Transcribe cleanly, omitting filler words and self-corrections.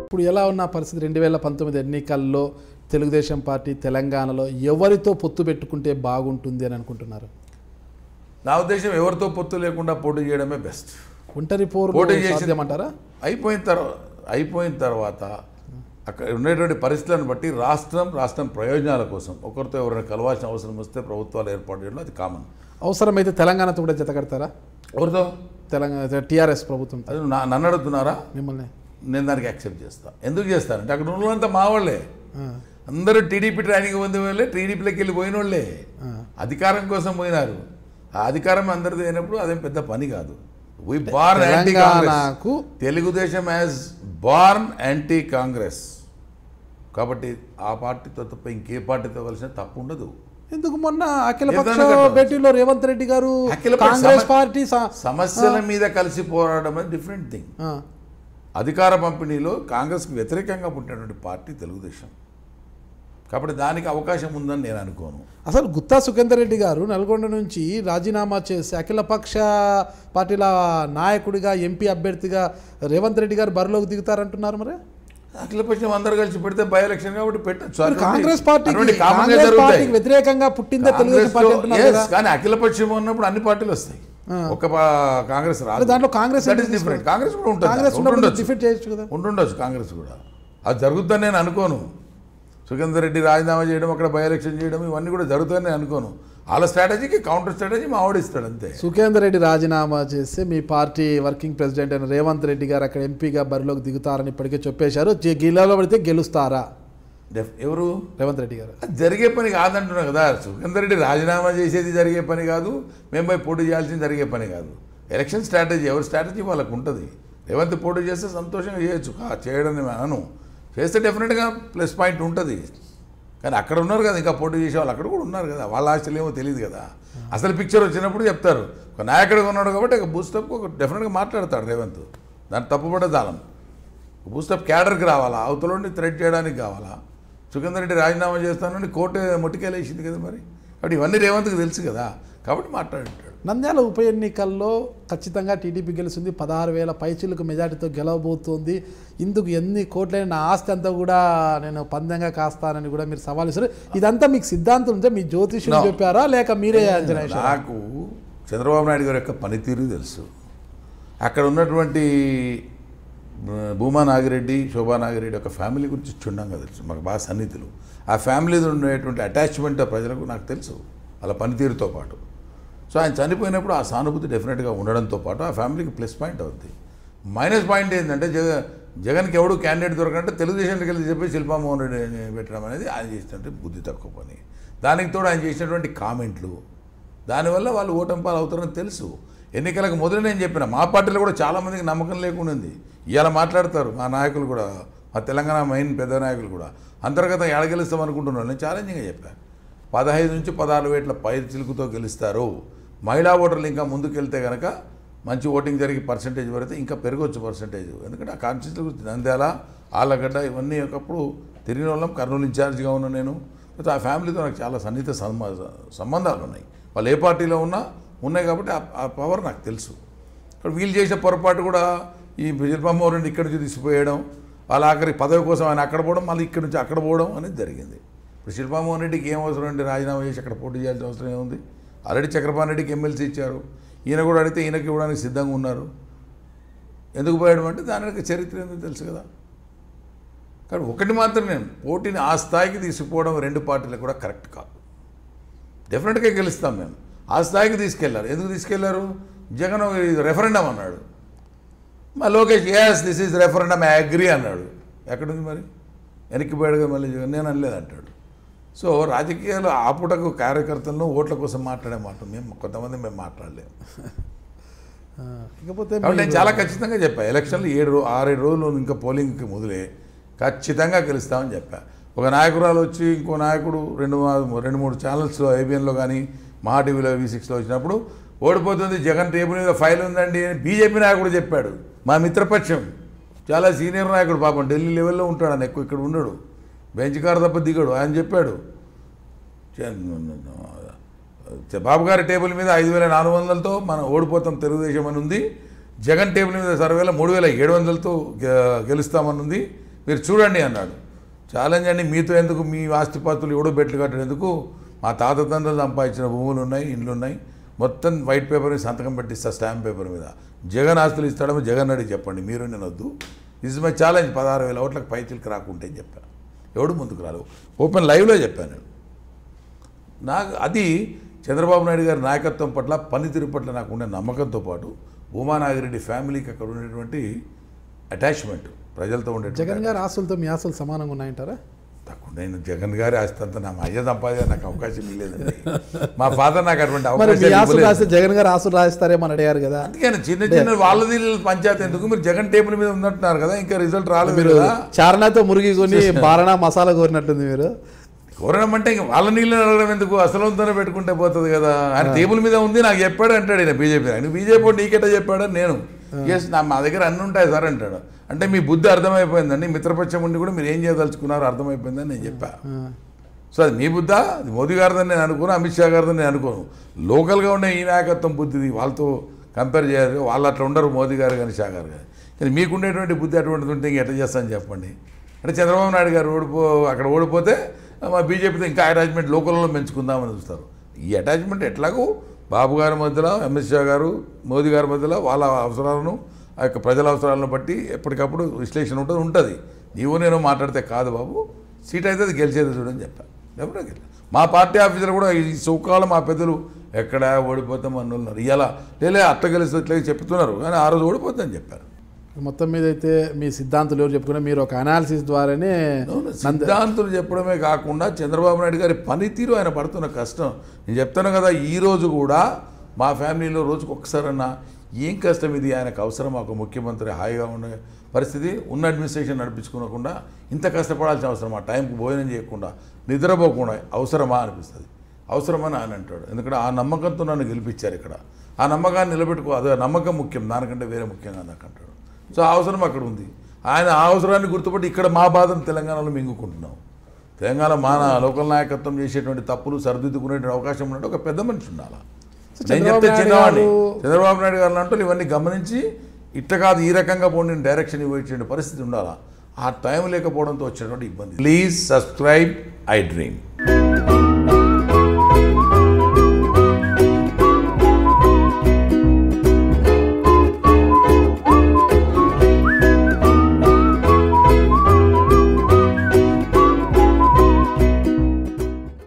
ఇప్పుడు ఎలా ఉన్న పరిస్థితి 2019 ఎన్నికల్లో తెలుగుదేశం పార్టీ తెలంగాణలో ఎవరితో పొత్తు పెట్టుకుంటే బాగుంటుంది అని అనుకుంటున్నారు? నా ఉద్దేశం ఎవరితో పొత్తు లేకుండా పోటీ చేయడమే బెస్ట్. ఒంటరి పోటీ సాధ్యమంటారా? అయిపోయిన తర్వాత అక్కడ ఉండేటువంటి పరిస్థితులను బట్టి రాష్ట్రం ప్రయోజనాల కోసం ఒకరితో ఎవరైనా కలవాల్సిన అవసరం వస్తే ప్రభుత్వాలు ఏర్పాటు చేయడం అది కామన్. అవసరమైతే తెలంగాణతో కూడా జత కడతారా? ఎవరితో? తెలంగాణ టీఆర్ఎస్ ప్రభుత్వం. అది నన్ను అడుగుతున్నారా? మిమ్మల్ని నేను దానికి యాక్సెప్ట్ చేస్తాను. ఎందుకు చేస్తానంటే అక్కడ ఉన్నంతా మా వాళ్ళే, అందరూ టీడీపీ ట్రైనింగ్ పొందే వాళ్ళే, టీడీపీలోకి వెళ్ళి పోయిన వాళ్ళే, అధికారం కోసం పోయినారు. ఆ అధికారం అందరిది అయినప్పుడు అదేం పెద్ద పని కాదు. We born anti Congress. Telugu Desam has born anti Congress. కాబట్టి ఆ పార్టీతో తప్ప ఇంకే పార్టీతో కలిసిన తప్పు ఉండదు. ఎందుకు మొన్న అఖిలపక్ష భేటీలో రేవంత్ రెడ్డి గారు కాంగ్రెస్ పార్టీ సమస్యల మీద కలిసి పోరాడడం అనేది డిఫరెంట్ థింగ్. అధికార పంపిణీలో కాంగ్రెస్కి వ్యతిరేకంగా పుట్టినటువంటి పార్టీ తెలుగుదేశం. కాబట్టి దానికి అవకాశం ఉందని నేను అనుకోను. అసలు గుత్తా సుఖేందర్ రెడ్డి గారు నల్గొండ నుంచి రాజీనామా చేసి అఖిలపక్ష పార్టీల నాయకుడిగా ఎంపీ అభ్యర్థిగా రేవంత్ రెడ్డి గారు బరిలోకి దిగుతారంటున్నారు. మరి అఖిలపక్షం అందరు కలిసి పెడితే బై ఎలక్షన్ కాబట్టి పెట్టచ్చు. కాంగ్రెస్ పార్టీకి వ్యతిరేకంగా పుట్టిందే తెలుగుదేశం పార్టీ. కానీ అఖిలపక్షం ఉన్నప్పుడు అన్ని పార్టీలు వస్తాయి, ఒక కాంగ్రెస్ రాదు. దాంట్లో కాంగ్రెస్ డిఫరెంట్. కాంగ్రెస్ కూడా ఉంటుండొచ్చు. కాంగ్రెస్ కూడా అది జరుగుతుందని నేను అనుకోను. సుఖేందర్ రెడ్డి రాజీనామా చేయడం, అక్కడ బై ఎలక్షన్ చేయడం, ఇవన్నీ కూడా జరుగుతుందని నేను అనుకోను. వాళ్ళ స్ట్రాటజీకి కౌంటర్ స్ట్రాటజీ మా ఆవిడిస్తాడు అంతే. సుఖేందర్ రెడ్డి రాజీనామా చేస్తే మీ పార్టీ వర్కింగ్ ప్రెసిడెంట్ అయిన రేవంత్ రెడ్డి గారు అక్కడ ఎంపీగా బరిలోకి దిగుతారని ఇప్పటికే చెప్పేశారు. గిల్లలో పడితే గెలుస్తారా? ఎవరు? రేవంత్ రెడ్డి గారు. అది జరిగే పని కాదంటున్నా కదా. సుఖేందర్ రెడ్డి రాజీనామా చేసేది జరిగే పని కాదు, మేము పోయి పోటీ చేయాల్సింది జరిగే పని కాదు. ఎలక్షన్ స్ట్రాటజీ ఎవరి స్ట్రాటజీ వాళ్ళకు ఉంటుంది. రేవంత్ పోటీ చేస్తే సంతోషంగా చేయొచ్చు, చేయడం అను చేస్తే డెఫినెట్గా ప్లస్ పాయింట్ ఉంటుంది. కానీ అక్కడ ఉన్నారు కదా ఇంకా పోటీ చేసే వాళ్ళు, అక్కడ కూడా ఉన్నారు కదా, వాళ్ళ ఆశలు ఏమో తెలియదు కదా. అసలు పిక్చర్ వచ్చినప్పుడు చెప్తారు. ఒక నాయకుడిగా ఉన్నాడు కాబట్టి ఒక బూస్టప్కి ఒక డెఫినెట్గా మాట్లాడతాడు రేవంత్. దాన్ని తప్పుపడే దానం. బూస్టప్ క్యాడర్కి రావాలా, అవతలని థ్రెడ్ చేయడానికి కావాలా. సుఖేందర్ రెడ్డి రాజీనామా చేస్తానని కోర్టు మొట్టికేలేసింది కదా మరి. కాబట్టి ఇవన్నీ రేవంత్కి తెలుసు కదా, కాబట్టి మాట్లాడుంటాడు. నంద్యాల ఉప ఎన్నికల్లో ఖచ్చితంగా టీడీపీ గెలుస్తుంది. 16,000 పైచిలకు మెజార్టీతో గెలవబోతోంది. ఇందుకు ఎన్ని కోట్లైన నా ఆస్తి అంతా కూడా నేను పందంగా కాస్తానని కూడా మీరు సవాల్ ఇస్తారు. ఇదంతా మీకు సిద్ధాంతం ఉంటే మీ జ్యోతిష్యం చెప్పారా లేక మీరే అంచనా? నాకు చంద్రబాబు నాయుడు గారి యొక్క పనితీరు తెలుసు. అక్కడ ఉన్నటువంటి భూమా నాగిరెడ్డి, శోభా నాగిరెడ్డి ఒక ఫ్యామిలీ గురించి క్షుణ్ణంగా తెలుసు, మాకు బాగా సన్నిహితులు. ఆ ఫ్యామిలీతో ఉండేటువంటి అటాచ్మెంట్ ప్రజలకు నాకు తెలుసు, వాళ్ళ పనితీరుతో పాటు. సో ఆయన చనిపోయినప్పుడు ఆ సానుభూతి డెఫినెట్గా ఉండడంతో పాటు ఆ ఫ్యామిలీకి ప్లస్ పాయింట్ అవుతుంది. మైనస్ పాయింట్ ఏంటంటే జగన్కి ఎవడు క్యాండిడేట్ దొరకంటే తెలుగుదేశానికి వెళ్ళి చెప్పి శిల్పామోహన్ రెడ్డి పెట్టడం అనేది ఆయన చేసినటువంటి బుద్ధి తక్కువ పని. దానికి తోడు ఆయన చేసినటువంటి కామెంట్లు, దానివల్ల వాళ్ళు ఓటమి పాలు అవుతారని తెలుసు. ఎన్నికలకు మొదలు నేను చెప్పిన మా పార్టీలో కూడా చాలామందికి నమ్మకం లేకుండా ఉంది. ఇవాళ మాట్లాడతారు మా నాయకులు కూడా, మా తెలంగాణ మెయిన్ పెద్ద నాయకులు కూడా అంతర్గతం ఎడగెలుస్తాం అనుకుంటున్నారు. నేను ఛాలెంజింగ్గా చెప్పాను. 15 నుంచి 16 వేట్ల పై చిలుకుతో గెలుస్తారు. మహిళా ఓటర్లు ఇంకా ముందుకెళ్తే కనుక మంచి ఓటింగ్ జరిగి పర్సంటేజ్ పడితే ఇంకా పెరగవచ్చు పర్సంటేజ్. ఎందుకంటే ఆ కాన్స్టిట్యూన్సీ గురించి నంద్యాల, ఆళ్ళగడ్డ ఇవన్నీ ఒకప్పుడు తిరిగిన వాళ్ళం. కర్నూలు ఇన్ఛార్జ్గా ఉన్న నేను. ఆ ఫ్యామిలీతో నాకు చాలా సన్నిహిత సంబంధాలు ఉన్నాయి. వాళ్ళు ఏ పార్టీలో ఉన్నాయి కాబట్టి ఆ పవర్ నాకు తెలుసు. ఇక్కడ వీళ్ళు చేసిన పొరపాటు కూడా ఈ శిల్పామోహన్ రెడ్డి ఇక్కడి నుంచి తీసిపోయడం, వాళ్ళ ఆఖరి పదవి కోసం ఆయన అక్కడ పోవడం, మళ్ళీ ఇక్కడి నుంచి అక్కడ పోవడం అనేది జరిగింది. ఇప్పుడు శిల్పామోహన్ రెడ్డికి ఏం అవసరం అంటే రాజీనామా చేసి అక్కడ పోటీ చేయాల్సిన అవసరం ఏముంది? ఆల్రెడీ చక్రపాణి రెడ్డికి ఎమ్మెల్సీ ఇచ్చారు. ఈయన కూడా అడిగితే ఈయనకి ఇవ్వడానికి సిద్ధంగా ఉన్నారు. ఎందుకు పోయడం అంటే దానికి చరిత్ర ఏందో తెలుసు కదా. కానీ ఒకటి మాత్రం, నేను పోటీని ఆ స్థాయికి తీసుకుపోవడం రెండు పార్టీలకు కూడా కరెక్ట్ కాదు. డెఫినెట్గా గెలుస్తాం మేము. ఆ స్థాయికి తీసుకెళ్లారు. ఎందుకు తీసుకెళ్లారు? జగన్ రెఫరెండం అన్నాడు. మా Lokesh this is referendum I agree అన్నాడు. ఎక్కడుంది మరి? వెనక్కి పోయాడుగా మళ్ళీ జగన్. నేను అనలేదు అంటాడు. సో రాజకీయాలు ఆపుటకు కార్యకర్తలను ఓట్ల కోసం మాట్లాడే మాట కొంతమంది మేము మాట్లాడలేము. ఇకపోతే నేను చాలా ఖచ్చితంగా చెప్పాను. ఎలక్షన్లు 6-7 రోజులు ఇంకా పోలింగ్కి మొదలే ఖచ్చితంగా గెలుస్తామని చెప్పా. ఒక నాయకురాలు వచ్చి ఇంకో నాయకుడు 2-3 ఛానల్స్లో ఐబిఎన్లో కానీ మహా టీవీలో V6లో వచ్చినప్పుడు ఓడిపోతుంది జగన్ టేబుల్ మీద ఫైల్ ఉందండి అని బీజేపీ నాయకుడు చెప్పాడు. మా మిత్రపక్షం చాలా సీనియర్ నాయకుడు, పాపం ఢిల్లీ లెవెల్లో ఉంటాడు, ఆయన ఎక్కువ ఇక్కడ ఉండడు, బెంచ్ కారు తప్ప దిగడు. ఆయన చెప్పాడు బాబు గారి టేబుల్ మీద 5,400తో మనం ఓడిపోతాం తెలుగుదేశం అని ఉంది. జగన్ టేబుల్ మీద సర్వేలో 3,700తో గెలుస్తామని ఉంది. మీరు చూడండి అన్నాడు. ఛాలెంజ్ అండి, మీతో ఎందుకు, మీ ఆస్తిపాస్తులు ఎవడో బెట్లు కట్టడం ఎందుకు, మా తాత తండ్రులు సంపాదించిన భూములు ఉన్నాయి, ఇండ్లు ఉన్నాయి, మొత్తం వైట్ పేపర్ మీద సంతకం పెట్టిస్తా స్టాంప్ పేపర్ మీద. జగన్ ఆస్తులు ఇస్తాడమో జగన్ అడిగి చెప్పండి, మీరు నేను వద్దు. This is my challenge. 16,000 ఓట్లకు పైచిలకు రాకుంటే అని చెప్పాను. ఎవడు ముందుకు రాలేవు. ఓపెన్ లైవ్లో చెప్పాను నేను. నాకు అది చంద్రబాబు నాయుడు గారి నాయకత్వం పట్ల, పనితీరు పట్ల నాకు ఉండే నమ్మకంతో పాటు భూమానాగిరెడ్డి ఫ్యామిలీకి అక్కడ ఉండేటువంటి అటాచ్మెంట్, ప్రజలతో ఉండే. జగన్ గారి ఆస్తులతో మీ ఆస్తులు సమానంగా ఉన్నాయంటారా? తక్కువ. నేను జగన్ గారి ఆస్తి అంతా నా అయ్య సంపాదించే నాకు అవకాశం ఇవ్వలేదండి. మా ఫాదర్ నాకు అటువంటి అవకాశం. జగన్ గారు ఆస్తులు రాస్తారేమో అని అడిగారు కదా. అందుకని చిన్న చిన్న వాళ్ళది పంచాయతీ ఎందుకు, మీరు జగన్ టేబుల్ మీద ఉందంటున్నారు కదా, ఇంకా రిజల్ట్ రాలేదు. మీరు చారణతో మురిగి కొని బారణా మసాలా కోరినట్టుంది మీరు. కోరడం అంటే ఇంక వాళ్ళ నీళ్ళు అడగడం ఎందుకు, అసలుతోనే పెట్టుకుంటే పోతుంది కదా. ఆయన టేబుల్ మీద ఉంది నాకు చెప్పాడు అంటాడు ఆయన బీజేపీ. ఆయన బీజేపీ నీకెట్టా చెప్పాడని నేను, ఎస్ మా దగ్గర అన్నీ ఉంటాయి సార్ అంటాడు. అంటే మీ బుద్ధి అర్థమైపోయిందండి, మిత్రపక్షం ఉండి కూడా మీరు ఏం చేయదలుచుకున్నారో అర్థమైపోయిందని నేను చెప్పా. సో అది మీ బుద్ధా, అది మోదీ గారిదని నేను అనుకోను, అమిత్ షా గారిదని నేను అనుకోను. లోకల్గా ఉండే ఈ నాయకత్వం బుద్ధిది వాళ్ళతో కంపేర్ చేయాలి. వాళ్ళు అట్లా ఉండరు, మోదీ గారు కానీ షా గారు కానీ. కానీ మీకుండేటువంటి బుద్ధి అటువంటిది ఉంటే ఇంక ఎట్లా చేస్తానని చెప్పండి. అంటే చంద్రబాబు నాయుడు గారు అక్కడ ఓడిపోతే మా బీజేపీతో ఇంకా అటాచ్మెంట్ లోకల్లో పెంచుకుందామని చూస్తారు. ఈ అటాచ్మెంట్ ఎట్లాగో బాబు గారి మధ్యలో, అమిత్ షా గారు, మోదీ గారి మధ్యలో వాళ్ళ అవసరాలను, ఆ యొక్క ప్రజల అవసరాలను బట్టి ఎప్పటికప్పుడు విశ్లేషణ ఉంటుంది. నీవు నేను మాట్లాడితే కాదు బాబు, సీట్ అయితే అది గెలిచేది చూడని చెప్పాను. డెఫినెట్గా మా పార్టీ ఆఫీసర్ కూడా ఈ సౌకాలం మా పెద్దలు ఎక్కడ ఓడిపోతాం అన్నారు. ఇలా అట్ట గెలిస్తే ఇట్లా చెప్తున్నారు, కానీ ఆ రోజు ఓడిపోతుందని చెప్పారు. మొత్తం మీద అయితే మీ సిద్ధాంతులు ఎవరు చెప్పుకున్నా, మీరు ఒక అనాలిసిస్ ద్వారానే. సిద్ధాంతులు చెప్పడమే కాకుండా చంద్రబాబు నాయుడు గారి పనితీరు, ఆయన పడుతున్న కష్టం నేను చెప్తాను కదా. ఈరోజు కూడా మా ఫ్యామిలీలో రోజుకు ఒక్కసారన్నా ఏం కష్టం ఇది, ఆయనకు అవసరం ఒక ముఖ్యమంత్రి హాయిగా ఉండే పరిస్థితి, ఉన్న అడ్మినిస్ట్రేషన్ నడిపించుకోకుండా ఇంత కష్టపడాల్సిన అవసరం, ఆ టైంకి భోజనం చేయకుండా నిద్రపోకుండా అవసరమా అనిపిస్తుంది. అవసరమని ఆయన అంటాడు. ఎందుకంటే ఆ నమ్మకంతో నన్ను గెలిపించారు ఇక్కడ, ఆ నమ్మకాన్ని నిలబెట్టుకో, అదే నమ్మకం ముఖ్యం, దానికంటే వేరే ముఖ్యంగా నాకు అంటాడు. సో ఆ అవసరం అక్కడ ఉంది. ఆయన ఆ అవసరాన్ని గుర్తుపట్టి ఇక్కడ మా బాధను తెలంగాణలో మింగుకుంటున్నాం. తెలంగాణ మా లోకల్ నాయకత్వం చేసేటువంటి తప్పులు సరిదిద్దుకునేటువంటి అవకాశం ఉన్నట్టు ఒక పెద్ద మనిషి ఉండాలి. నేను చెప్తే చిన్నవాడిని చంద్రబాబు నాయుడు గారు అంటే ఇవన్నీ గమనించి ఇట్ట కాదు ఈ రకంగా పోండి డైరెక్షన్ ఇవ్వచ్చే పరిస్థితి ఉండాలా. ఆ టైం లేకపోవడంతో వచ్చినటువంటి ఇబ్బంది. Please subscribe I dream.